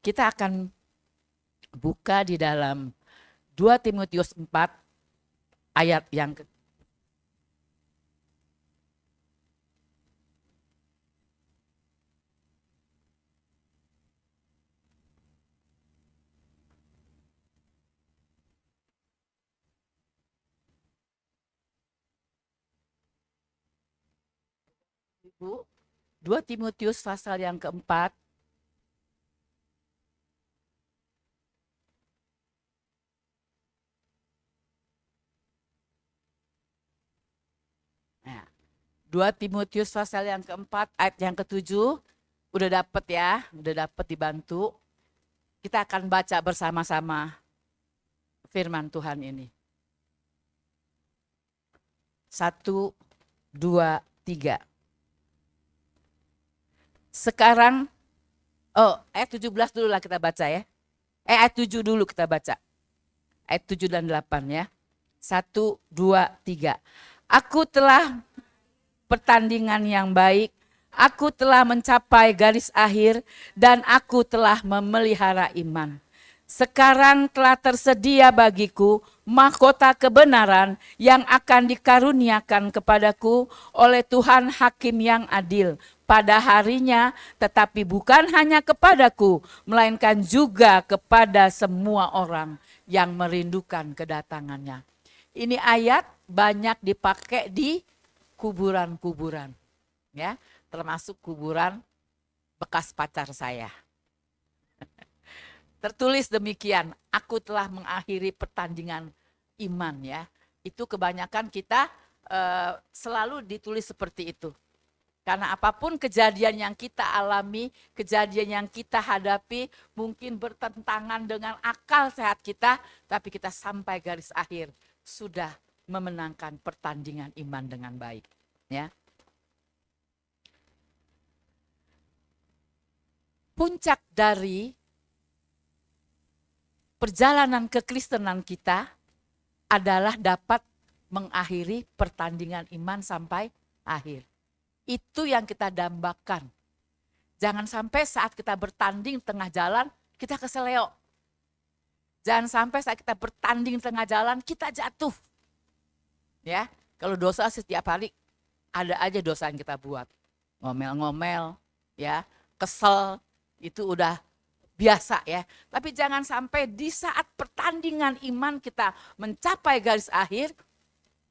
Kita akan buka di dalam 2 Timotius 4 ayat yang Ibu, 2 Timotius pasal yang keempat. Nah, 2 Timotius pasal yang keempat ayat yang ketujuh. Udah dapet ya, udah dapet dibantu. Kita akan baca bersama-sama firman Tuhan ini. 1, 2, 3. Sekarang, ayat 17 dulu lah kita baca ya. Ayat 7 dulu kita baca. Ayat 7 dan 8 ya. 1, 2, 3. Aku telah pertandingan yang baik. Aku telah mencapai garis akhir dan aku telah memelihara iman. Sekarang telah tersedia bagiku mahkota kebenaran yang akan dikaruniakan kepadaku oleh Tuhan Hakim yang adil pada harinya, tetapi bukan hanya kepadaku, melainkan juga kepada semua orang yang merindukan kedatangannya. Ini ayat banyak dipakai di kuburan-kuburan, ya, termasuk kuburan bekas pacar saya. Tertulis demikian, aku telah mengakhiri pertandingan iman ya. Itu kebanyakan kita selalu ditulis seperti itu. Karena apapun kejadian yang kita alami, kejadian yang kita hadapi, mungkin bertentangan dengan akal sehat kita, tapi kita sampai garis akhir sudah memenangkan pertandingan iman dengan baik. Ya. Puncak dari perjalanan kekristenan kita adalah dapat mengakhiri pertandingan iman sampai akhir. Itu yang kita dambakan. Jangan sampai saat kita bertanding tengah jalan, kita keseleo. Jangan sampai saat kita bertanding tengah jalan, kita jatuh. Ya, kalau dosa setiap hari, ada aja dosa yang kita buat. Ngomel-ngomel, ya, kesel, itu udah biasa ya. Tapi jangan sampai di saat pertandingan iman kita mencapai garis akhir,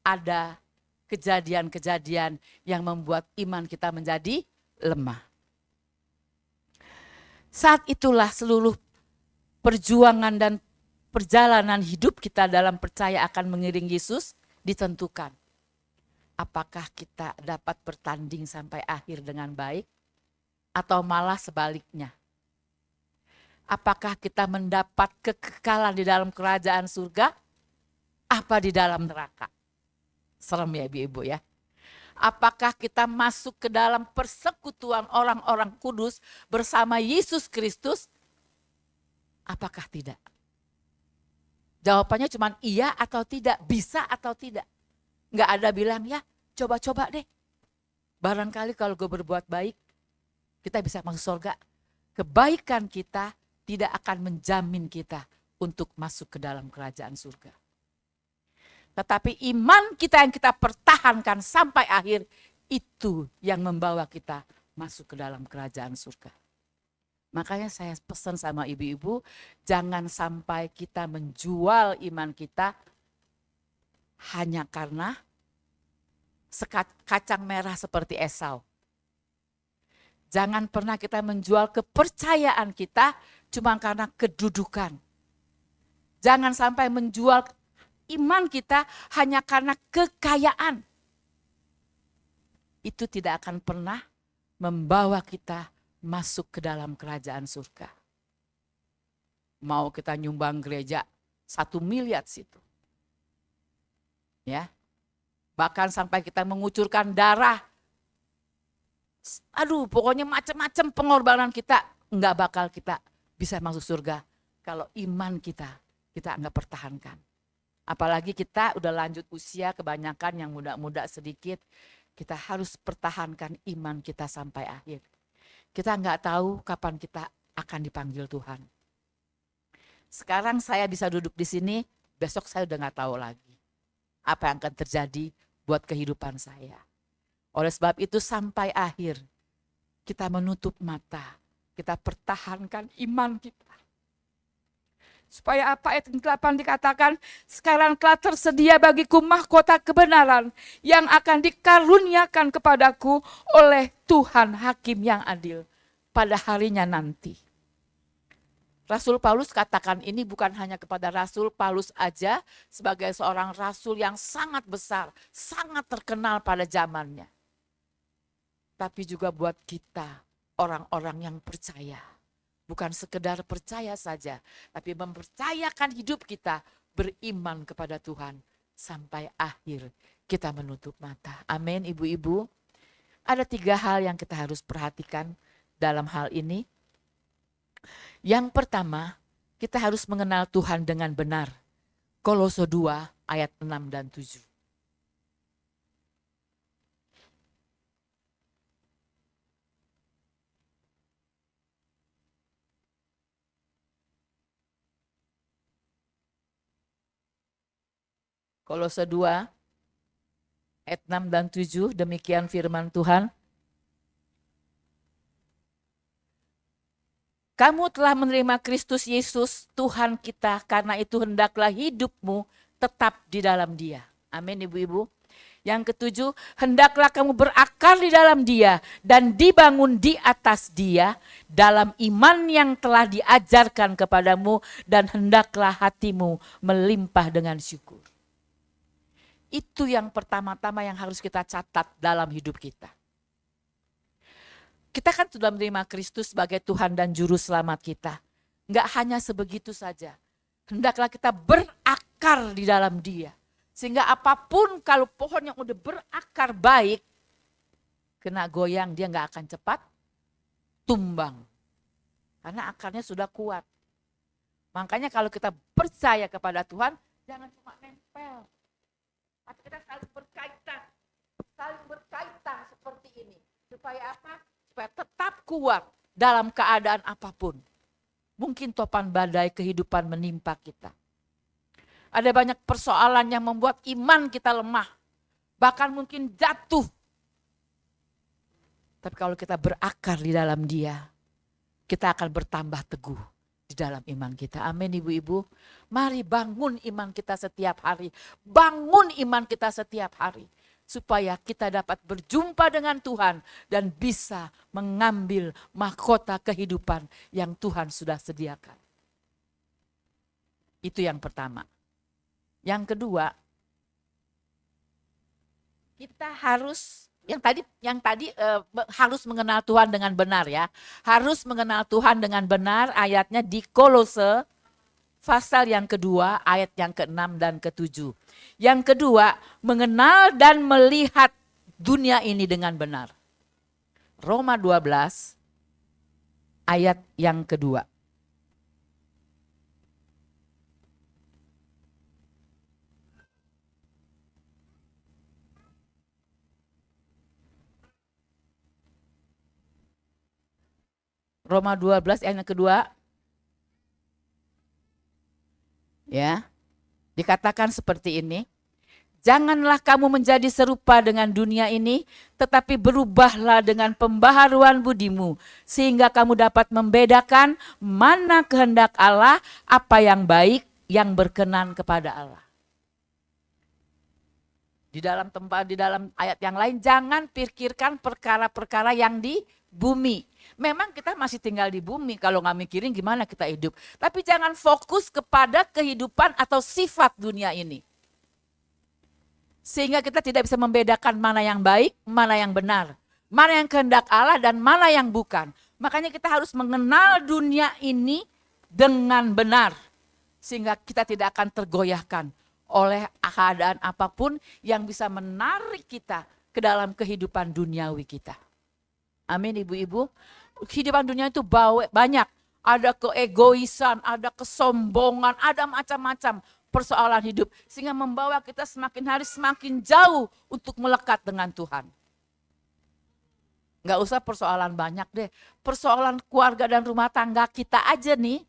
ada kejadian-kejadian yang membuat iman kita menjadi lemah. Saat itulah seluruh perjuangan dan perjalanan hidup kita dalam percaya akan mengiring Yesus ditentukan. Apakah kita dapat bertanding sampai akhir dengan baik atau malah sebaliknya? Apakah kita mendapat kekekalan di dalam kerajaan surga? Apa di dalam neraka? Serem ya ibu-ibu ya. Apakah kita masuk ke dalam persekutuan orang-orang kudus bersama Yesus Kristus? Apakah tidak? Jawabannya cuma iya atau tidak, bisa atau tidak. Nggak ada bilang ya coba-coba deh. Barangkali kalau gue berbuat baik, kita bisa masuk surga. Kebaikan kita tidak akan menjamin kita untuk masuk ke dalam kerajaan surga. Tetapi iman kita yang kita pertahankan sampai akhir, itu yang membawa kita masuk ke dalam kerajaan surga. Makanya saya pesan sama ibu-ibu, jangan sampai kita menjual iman kita hanya karena kacang merah seperti Esau. Jangan pernah kita menjual kepercayaan kita cuma karena kedudukan. Jangan sampai menjual iman kita hanya karena kekayaan. Itu tidak akan pernah membawa kita masuk ke dalam kerajaan surga. Mau kita nyumbang gereja 1 miliar situ. Ya. Bahkan sampai kita mengucurkan darah. Aduh, pokoknya macam-macam pengorbanan kita enggak bakal kita bisa masuk surga kalau iman kita enggak pertahankan. Apalagi kita udah lanjut usia, kebanyakan yang muda-muda sedikit, kita harus pertahankan iman kita sampai akhir. Kita nggak tahu kapan kita akan dipanggil Tuhan. Sekarang saya bisa duduk di sini, besok saya udah gak tahu lagi apa yang akan terjadi buat kehidupan saya. Oleh sebab itu sampai akhir kita menutup mata, kita pertahankan iman kita. Supaya apa? Ayat 8 dikatakan, sekarang telah tersedia bagiku mahkota kebenaran yang akan dikaruniakan kepadaku oleh Tuhan Hakim yang adil pada harinya nanti. Rasul Paulus katakan ini bukan hanya kepada Rasul Paulus aja sebagai seorang rasul yang sangat besar, sangat terkenal pada zamannya. Tapi juga buat kita, orang-orang yang percaya. Bukan sekedar percaya saja, tapi mempercayakan hidup kita beriman kepada Tuhan sampai akhir kita menutup mata. Amin, ibu-ibu. Ada 3 hal yang kita harus perhatikan dalam hal ini. Yang pertama, kita harus mengenal Tuhan dengan benar. Kolose 2 ayat 6 dan 7. Kolose 2 ayat 6 dan 7, demikian firman Tuhan. Kamu telah menerima Kristus Yesus Tuhan kita, karena itu hendaklah hidupmu tetap di dalam Dia. Amin, ibu-ibu. Yang ketujuh, hendaklah kamu berakar di dalam Dia dan dibangun di atas Dia dalam iman yang telah diajarkan kepadamu, dan hendaklah hatimu melimpah dengan syukur. Itu yang pertama-tama yang harus kita catat dalam hidup kita. Kita kan sudah menerima Kristus sebagai Tuhan dan Juru Selamat kita. Enggak hanya sebegitu saja. Hendaklah kita berakar di dalam Dia. Sehingga apapun, kalau pohon yang udah berakar baik, kena goyang dia enggak akan cepat tumbang. Karena akarnya sudah kuat. Makanya kalau kita percaya kepada Tuhan, jangan cuma nempel. Tapi kita saling berkaitan seperti ini. Supaya apa? Supaya tetap kuat dalam keadaan apapun. Mungkin topan badai kehidupan menimpa kita. Ada banyak persoalan yang membuat iman kita lemah. Bahkan mungkin jatuh. Tapi kalau kita berakar di dalam Dia, kita akan bertambah teguh di dalam iman kita. Amin, ibu-ibu. Mari bangun iman kita setiap hari. Bangun iman kita setiap hari. Supaya kita dapat berjumpa dengan Tuhan dan bisa mengambil mahkota kehidupan yang Tuhan sudah sediakan. Itu yang pertama. Yang kedua, kita harus harus mengenal Tuhan dengan benar ya. Harus mengenal Tuhan dengan benar, ayatnya di Kolose pasal yang kedua, ayat yang ke-6 dan ke-7. Yang kedua, mengenal dan melihat dunia ini dengan benar. Roma 12, ayat yang kedua. Roma 12 ayat yang kedua. Ya, dikatakan seperti ini. Janganlah kamu menjadi serupa dengan dunia ini, tetapi berubahlah dengan pembaharuan budimu, sehingga kamu dapat membedakan mana kehendak Allah, apa yang baik, yang berkenan kepada Allah. Di dalam ayat yang lain, jangan pikirkan perkara-perkara yang di bumi. Memang kita masih tinggal di bumi, kalau nggak mikirin gimana kita hidup. Tapi jangan fokus kepada kehidupan atau sifat dunia ini. Sehingga kita tidak bisa membedakan mana yang baik, mana yang benar. Mana yang kehendak Allah dan mana yang bukan. Makanya kita harus mengenal dunia ini dengan benar. Sehingga kita tidak akan tergoyahkan oleh keadaan apapun yang bisa menarik kita ke dalam kehidupan duniawi kita. Amin, ibu-ibu. Kehidupan dunia itu banyak. Ada keegoisan, ada kesombongan, ada macam-macam persoalan hidup. Sehingga membawa kita semakin hari semakin jauh untuk melekat dengan Tuhan. Nggak usah persoalan banyak deh. Persoalan keluarga dan rumah tangga kita aja nih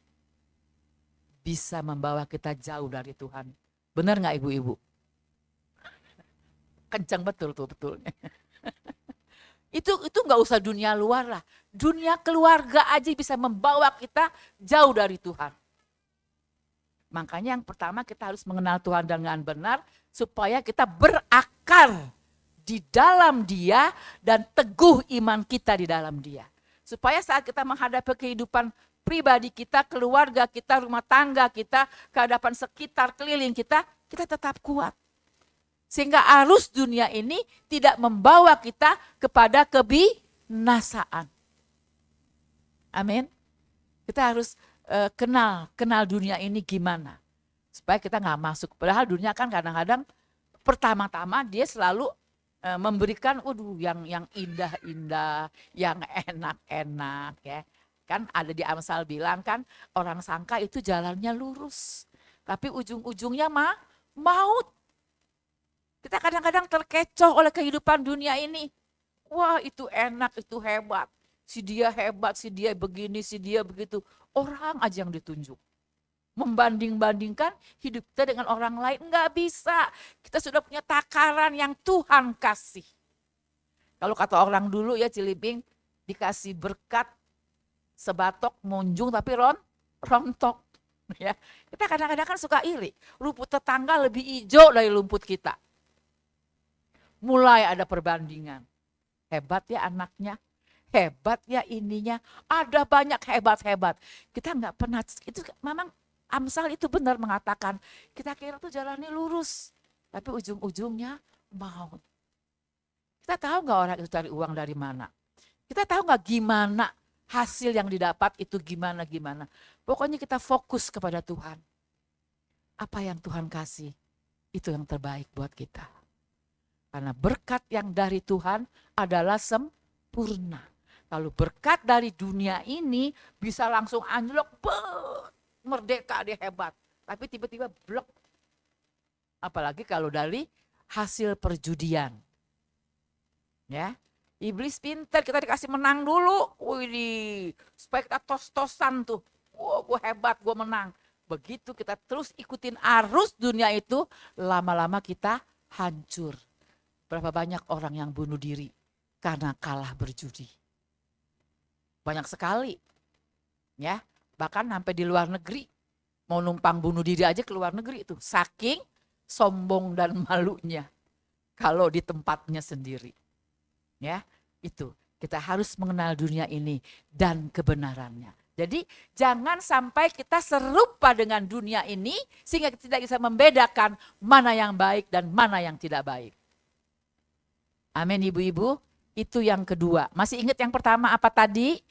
bisa membawa kita jauh dari Tuhan. Benar nggak ibu-ibu? Kencang betul tuh betulnya. Itu nggak usah dunia luar lah. Dunia keluarga aja bisa membawa kita jauh dari Tuhan. Makanya yang pertama kita harus mengenal Tuhan dengan benar supaya kita berakar di dalam Dia dan teguh iman kita di dalam Dia. Supaya saat kita menghadapi kehidupan pribadi kita, keluarga kita, rumah tangga kita, kehadapan sekitar keliling kita, kita tetap kuat. Sehingga arus dunia ini tidak membawa kita kepada kebinasaan. Amin. Kita harus kenal dunia ini gimana. Supaya kita nggak masuk. Padahal dunia kan kadang-kadang pertama-tama dia selalu memberikan yang indah-indah, yang enak-enak ya. Kan ada di Amsal bilang kan orang sangka itu jalannya lurus. Tapi ujung-ujungnya maut. Kita kadang-kadang terkecoh oleh kehidupan dunia ini. Wah itu enak, itu hebat. Si dia hebat, si dia begini, si dia begitu. Orang aja yang ditunjuk. Membanding-bandingkan hidup kita dengan orang lain. Enggak bisa. Kita sudah punya takaran yang Tuhan kasih. Kalau kata orang dulu ya Cilibing, dikasih berkat sebatok munjung tapi rontok. Ya. Kita kadang-kadang kan suka iri. Rumput tetangga lebih hijau dari rumput kita. Mulai ada perbandingan. Hebat ya anaknya, hebat ya ininya, ada banyak hebat-hebat. Kita nggak pernah, itu memang Amsal itu benar mengatakan, kita kira tuh jalannya lurus, tapi ujung-ujungnya maut. Kita tahu nggak orang itu cari uang dari mana? Kita tahu nggak gimana hasil yang didapat itu gimana. Pokoknya kita fokus kepada Tuhan. Apa yang Tuhan kasih, itu yang terbaik buat kita. Karena berkat yang dari Tuhan adalah sempurna. Kalau berkat dari dunia ini bisa langsung anjlok, merdeka dia hebat. Tapi tiba-tiba blok. Apalagi kalau dari hasil perjudian. Ya, iblis pintar, kita dikasih menang dulu. Wih, supaya kita tos-tosan tuh. Wah, gue hebat, gue menang. Begitu kita terus ikutin arus dunia itu, lama-lama kita hancur. Berapa banyak orang yang bunuh diri karena kalah berjudi. Banyak sekali. Ya, bahkan sampai di luar negeri. Mau numpang bunuh diri aja ke luar negeri itu. Saking sombong dan malunya. Kalau di tempatnya sendiri. Ya, itu. Kita harus mengenal dunia ini dan kebenarannya. Jadi jangan sampai kita serupa dengan dunia ini sehingga kita tidak bisa membedakan mana yang baik dan mana yang tidak baik. Amin ibu-ibu, itu yang kedua. Masih ingat yang pertama apa tadi?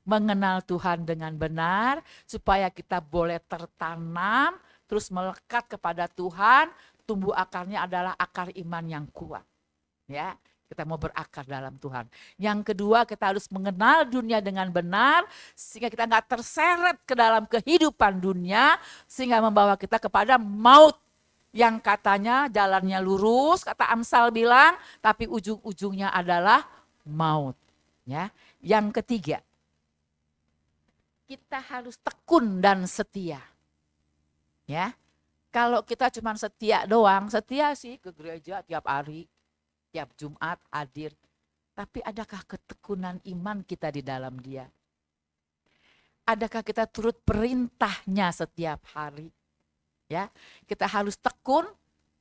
Mengenal Tuhan dengan benar supaya kita boleh tertanam, terus melekat kepada Tuhan, tumbuh akarnya adalah akar iman yang kuat. Ya, kita mau berakar dalam Tuhan. Yang kedua kita harus mengenal dunia dengan benar sehingga kita nggak terseret ke dalam kehidupan dunia sehingga membawa kita kepada maut. Yang katanya jalannya lurus, kata Amsal bilang, tapi ujung-ujungnya adalah maut. Ya. Yang ketiga, kita harus tekun dan setia. Ya, kalau kita cuma setia doang, setia sih ke gereja tiap hari, tiap Jumat hadir. Tapi adakah ketekunan iman kita di dalam Dia? Adakah kita turut perintahnya setiap hari? Ya, kita harus tekun,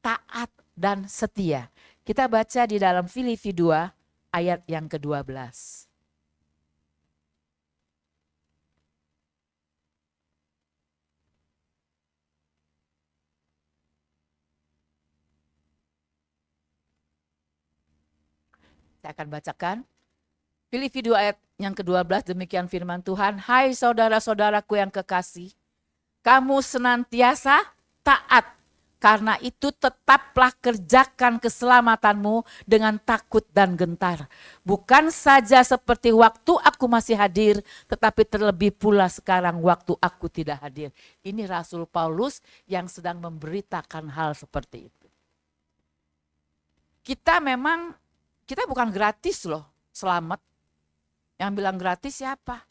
taat dan setia. Kita baca di dalam Filipi 2 ayat yang ke-12. Saya akan bacakan. Filipi 2 ayat yang ke-12, demikian firman Tuhan. Hai saudara-saudaraku yang kekasih, kamu senantiasa taat, karena itu tetaplah kerjakan keselamatanmu dengan takut dan gentar. Bukan saja seperti waktu aku masih hadir, tetapi terlebih pula sekarang waktu aku tidak hadir. Ini Rasul Paulus yang sedang memberitakan hal seperti itu. Kita bukan gratis loh. selamat. Yang bilang gratis siapa?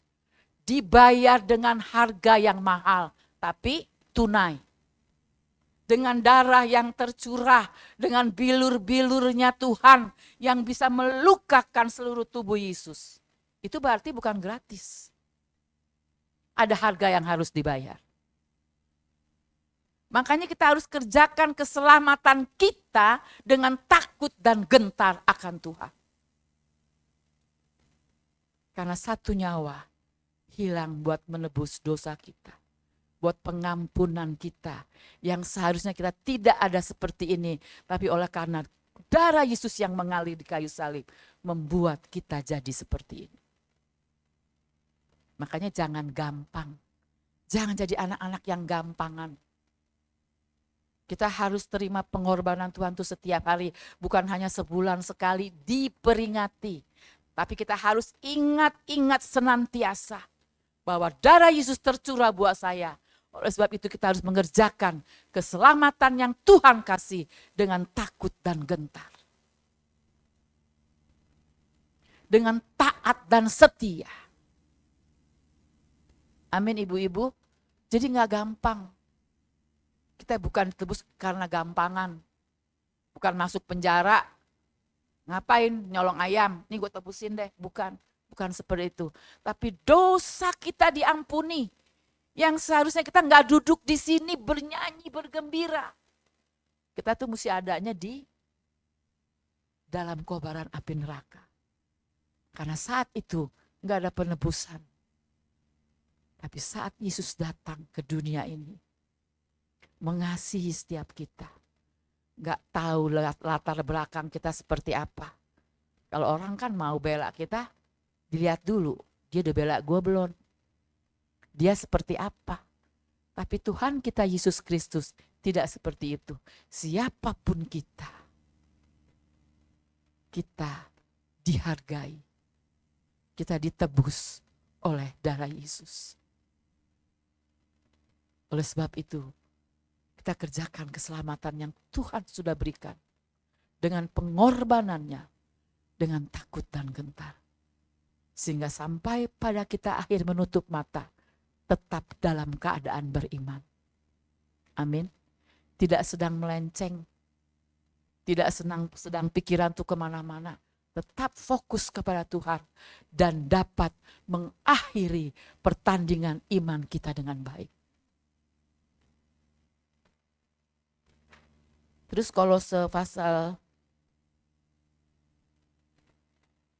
Dibayar dengan harga yang mahal, tapi tunai. Dengan darah yang tercurah, dengan bilur-bilurnya Tuhan yang bisa melukakan seluruh tubuh Yesus. Itu berarti bukan gratis. Ada harga yang harus dibayar. Makanya kita harus kerjakan keselamatan kita dengan takut dan gentar akan Tuhan. Karena satu nyawa hilang buat menebus dosa kita. Buat pengampunan kita. Yang seharusnya kita tidak ada seperti ini. Tapi oleh karena darah Yesus yang mengalir di kayu salib. Membuat kita jadi seperti ini. Makanya jangan gampang. Jangan jadi anak-anak yang gampangan. Kita harus terima pengorbanan Tuhan itu setiap hari. Bukan hanya sebulan sekali diperingati. Tapi kita harus ingat-ingat senantiasa. Bahwa darah Yesus tercurah buat saya. Oleh sebab itu kita harus mengerjakan keselamatan yang Tuhan kasih dengan takut dan gentar. Dengan taat dan setia. Amin ibu-ibu. Jadi gak gampang. Kita bukan ditebus karena gampangan. Bukan masuk penjara. Ngapain nyolong ayam. Nih gue tebusin deh. Bukan seperti itu. Tapi dosa kita diampuni. Yang seharusnya kita gak duduk di sini bernyanyi, bergembira. Kita tuh mesti adanya di dalam kobaran api neraka. Karena saat itu gak ada penebusan. Tapi saat Yesus datang ke dunia ini, mengasihi setiap kita. Gak tahu latar belakang kita seperti apa. Kalau orang kan mau bela kita, dilihat dulu. Dia udah bela gue belum? Dia seperti apa? Tapi Tuhan kita Yesus Kristus tidak seperti itu. Siapapun kita dihargai. Kita ditebus oleh darah Yesus. Oleh sebab itu, kita kerjakan keselamatan yang Tuhan sudah berikan. Dengan pengorbanannya, dengan takut dan gentar. Sehingga sampai pada kita akhir menutup mata, tetap dalam keadaan beriman. Amin. Tidak sedang melenceng. Tidak sedang pikiran tuh kemana-mana. Tetap fokus kepada Tuhan. Dan dapat mengakhiri pertandingan iman kita dengan baik. Terus Kolose pasal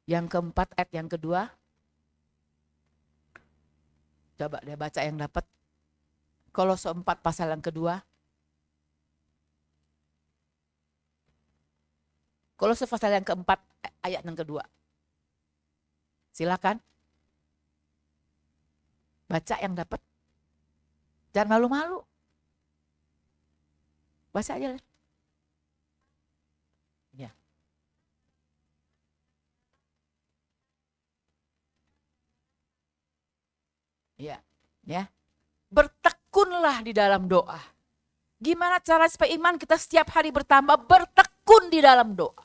yang keempat ayat yang kedua. Coba dia baca yang dapat. Kolose 4 pasal yang kedua. Kolose pasal yang keempat ayat yang kedua. Silakan. Baca yang dapat. Jangan malu-malu. Baca aja. Ya. Ya, ya. Bertekunlah di dalam doa. Gimana cara supaya iman kita setiap hari bertambah? Bertekun di dalam doa.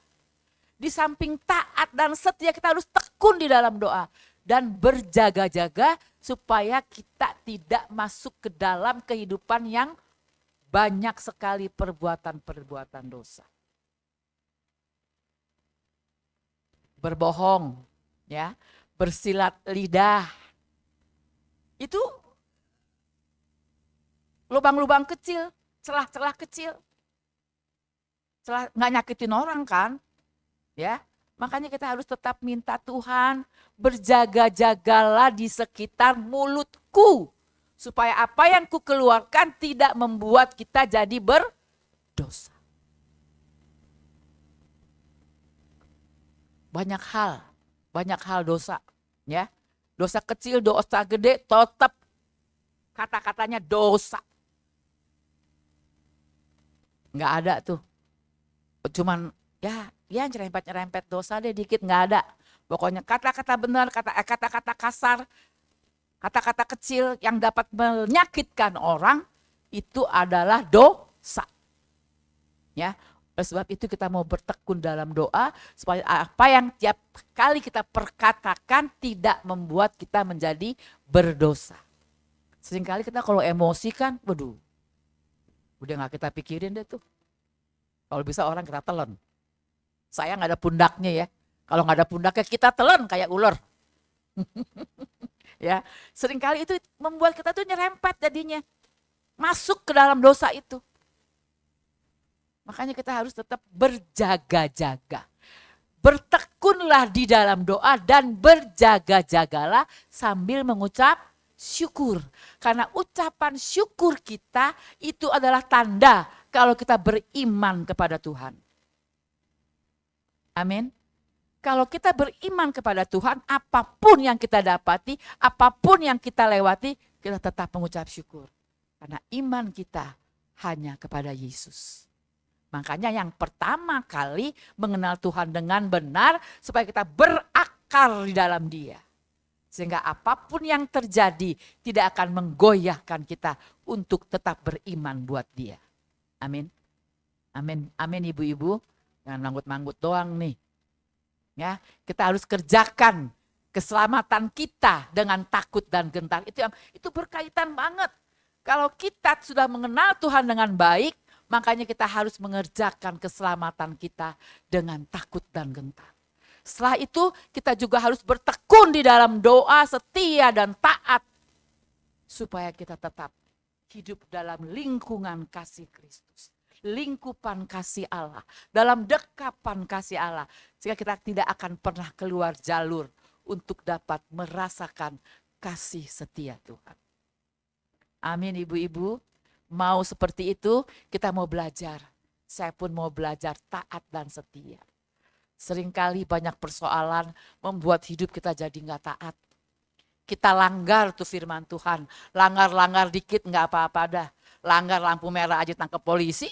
Di samping taat dan setia kita harus tekun di dalam doa. Dan berjaga-jaga supaya kita tidak masuk ke dalam kehidupan yang banyak sekali perbuatan-perbuatan dosa. Berbohong, ya, bersilat lidah. Itu lubang-lubang kecil, celah-celah kecil. Celah nggak nyakitin orang kan? Ya. Makanya kita harus tetap minta Tuhan, berjaga-jagalah di sekitar mulutku. Supaya apa yang ku keluarkan tidak membuat kita jadi berdosa. Banyak hal dosa, ya. Dosa kecil, dosa gede, tetap kata-katanya dosa. Nggak ada tuh. Cuman ya nyerempet-nyerempet dosa deh dikit, nggak ada. Pokoknya kata-kata benar, kata-kata kasar, kata-kata kecil yang dapat menyakitkan orang itu adalah dosa. Ya. Oleh sebab itu kita mau bertekun dalam doa supaya apa yang tiap kali kita perkatakan tidak membuat kita menjadi berdosa. Seringkali kita kalau emosi kan, waduh, udah gak kita pikirin deh tuh. Kalau bisa orang kita telan. Saya gak ada pundaknya ya. Kalau gak ada pundaknya kita telan kayak ular. Ya, seringkali itu membuat kita tuh nyerempet jadinya. Masuk ke dalam dosa itu. Makanya kita harus tetap berjaga-jaga. Bertekunlah di dalam doa dan berjaga-jagalah sambil mengucap syukur. Karena ucapan syukur kita itu adalah tanda kalau kita beriman kepada Tuhan. Amin. Kalau kita beriman kepada Tuhan, apapun yang kita dapati, apapun yang kita lewati, kita tetap mengucap syukur. Karena iman kita hanya kepada Yesus. Makanya yang pertama kali mengenal Tuhan dengan benar supaya kita berakar di dalam Dia. Sehingga apapun yang terjadi tidak akan menggoyahkan kita untuk tetap beriman buat Dia. Amin. Amin. Amin ibu-ibu. Jangan manggut-manggut doang nih. Ya, kita harus kerjakan keselamatan kita dengan takut dan gentar. Itu berkaitan banget. Kalau kita sudah mengenal Tuhan dengan baik, makanya kita harus mengerjakan keselamatan kita dengan takut dan gentar. Setelah itu kita juga harus bertekun di dalam doa, setia dan taat. Supaya kita tetap hidup dalam lingkungan kasih Kristus. Lingkupan kasih Allah. Dalam dekapan kasih Allah. Sehingga kita tidak akan pernah keluar jalur untuk dapat merasakan kasih setia Tuhan. Amin ibu-ibu. Mau seperti itu, kita mau belajar. Saya pun mau belajar taat dan setia. Seringkali banyak persoalan membuat hidup kita jadi gak taat. Kita langgar tuh firman Tuhan. Langgar-langgar dikit gak apa-apa dah. Langgar lampu merah aja tangkap polisi.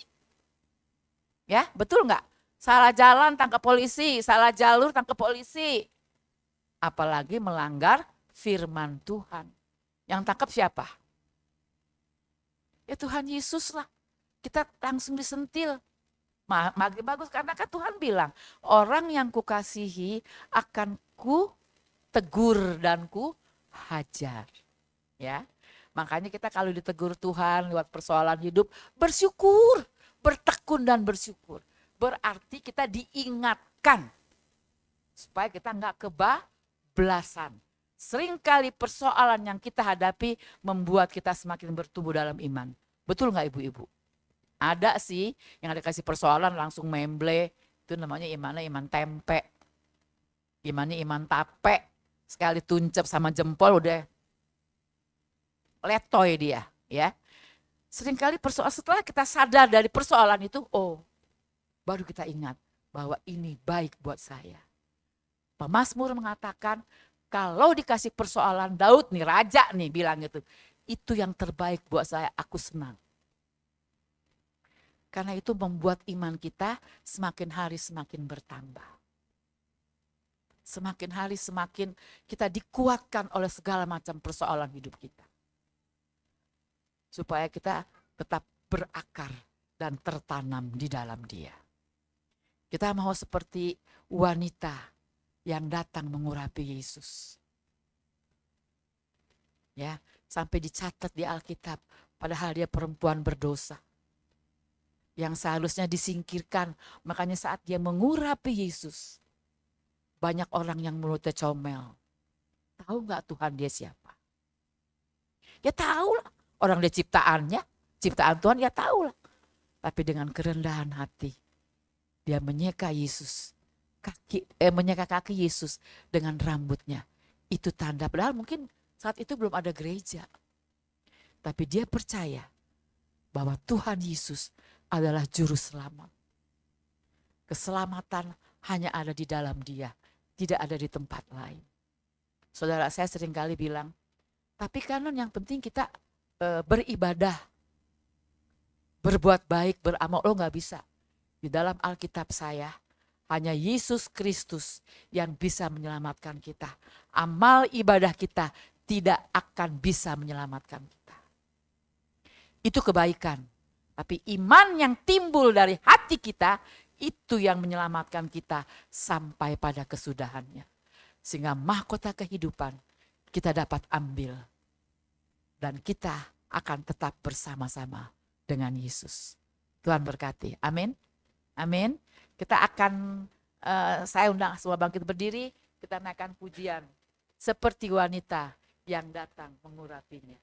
Ya, betul gak? Salah jalan tangkap polisi, salah jalur tangkap polisi. Apalagi melanggar firman Tuhan. Yang tangkap siapa? Ya Tuhan Yesus lah. Kita langsung disentil. Makin bagus karena kan Tuhan bilang, orang yang kukasihi akan ku tegur dan ku hajar. Ya. Makanya kita kalau ditegur Tuhan lewat persoalan hidup, bersyukur, bertekun dan bersyukur. Berarti kita diingatkan supaya kita enggak kebablasan. Seringkali persoalan yang kita hadapi membuat kita semakin bertumbuh dalam iman. Betul gak ibu-ibu? Ada sih yang ada kasih persoalan langsung memble. Itu namanya imannya iman tempe. Imannya iman tape. Sekali tuncep sama jempol udah letoy dia. Ya. Seringkali persoalan setelah kita sadar dari persoalan itu, oh baru kita ingat bahwa ini baik buat saya. Pemazmur mengatakan, kalau dikasih persoalan Daud nih, raja nih bilang gitu. Itu yang terbaik buat saya, aku senang. Karena itu membuat iman kita semakin hari semakin bertambah. Semakin hari semakin kita dikuatkan oleh segala macam persoalan hidup kita. Supaya kita tetap berakar dan tertanam di dalam Dia. Kita mau seperti wanita yang datang mengurapi Yesus. Ya, sampai dicatat di Alkitab, padahal dia perempuan berdosa. Yang seharusnya disingkirkan, makanya saat dia mengurapi Yesus, banyak orang yang mulutnya comel. Tahu gak Tuhan dia siapa? Ya tahu lah, orang dia ciptaannya, ciptaan Tuhan ya tahu lah. Tapi dengan kerendahan hati, dia menyeka Yesus. Menyeka kaki Yesus dengan rambutnya. Itu tanda, padahal mungkin saat itu belum ada gereja. Tapi dia percaya bahwa Tuhan Yesus adalah juru selamat. Keselamatan hanya ada di dalam Dia, tidak ada di tempat lain. Saudara saya seringkali bilang, tapi kan yang penting kita beribadah, berbuat baik, beramal. Lo gak bisa. Di dalam Alkitab saya, hanya Yesus Kristus yang bisa menyelamatkan kita. Amal ibadah kita tidak akan bisa menyelamatkan kita. Itu kebaikan. Tapi iman yang timbul dari hati kita, itu yang menyelamatkan kita sampai pada kesudahannya. Sehingga mahkota kehidupan kita dapat ambil. Dan kita akan tetap bersama-sama dengan Yesus. Tuhan berkati. Amin. Amin. Kita akan, saya undang semua bangkit berdiri, kita naikkan pujian. Seperti wanita yang datang mengurapinya.